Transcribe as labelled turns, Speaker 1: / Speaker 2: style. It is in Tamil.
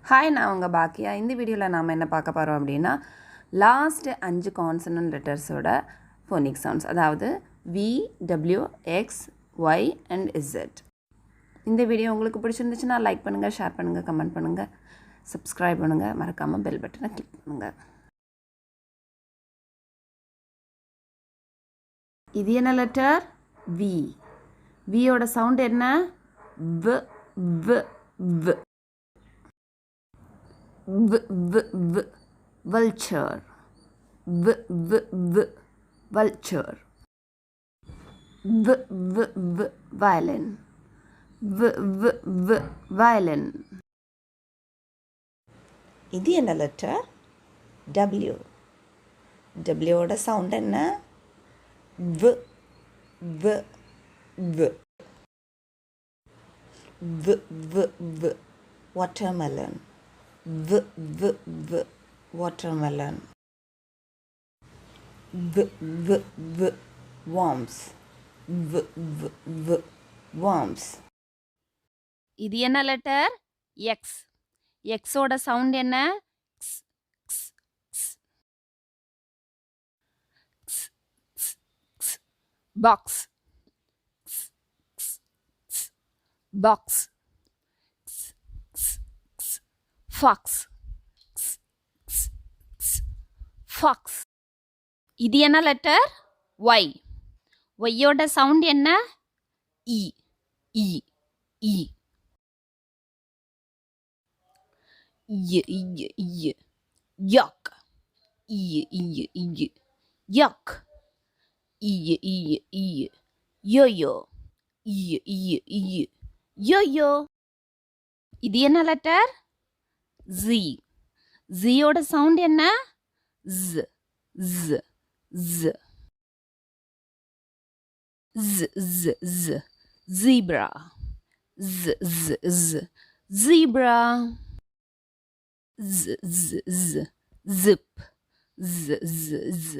Speaker 1: ஹாய், நான் உங்கள் பாக்கியா. இந்த வீடியோவில் நாம் என்ன பார்க்க போகிறோம் அப்படின்னா, லாஸ்ட்டு 5 கான்சனன்ட் லெட்டர்ஸோட ஃபோனிக் சவுண்ட்ஸ், அதாவது V, W, X, Y and Z. இந்த வீடியோ உங்களுக்கு பிடிச்சிருந்துச்சுன்னா லைக் பண்ணுங்கள், ஷேர் பண்ணுங்கள், கமெண்ட் பண்ணுங்கள், சப்ஸ்கிரைப் பண்ணுங்கள், மறக்காமல் பெல் பட்டனை கிளிக் பண்ணுங்கள். இது என்ன லெட்டர்? வி. வியோட சவுண்ட் என்ன? வ வ வ. V, v, v, vulture. V, v, v, vulture. V, v, v, violin. V, v, v, violin. இது என்ன லெட்டர்? W. Wயோட சவுண்ட் என்ன? V, v, v. V, v, v, watermelon. V, v, v, watermelon. V, v, v, worms. V, v, v, worms. இது என்ன லெட்டர்? எக்ஸ். எக்ஸோட சவுண்ட் என்ன? பாக்ஸ். பாக்ஸ். Fox. Fox. இது என்ன லெட்டர்? Y. Yயோட சவுண்ட் என்ன? E. E. E. Yuck. Yuck. Yo-yo. Yo-yo. இது என்ன லெட்டர்? Z. Zயோட சவுண்ட் என்ன? Z. Z. Z. Z. Z. Z. Zebra. Z. Z. Z. Zebra. Z. Z. Z. Zip. Z. Z. Z.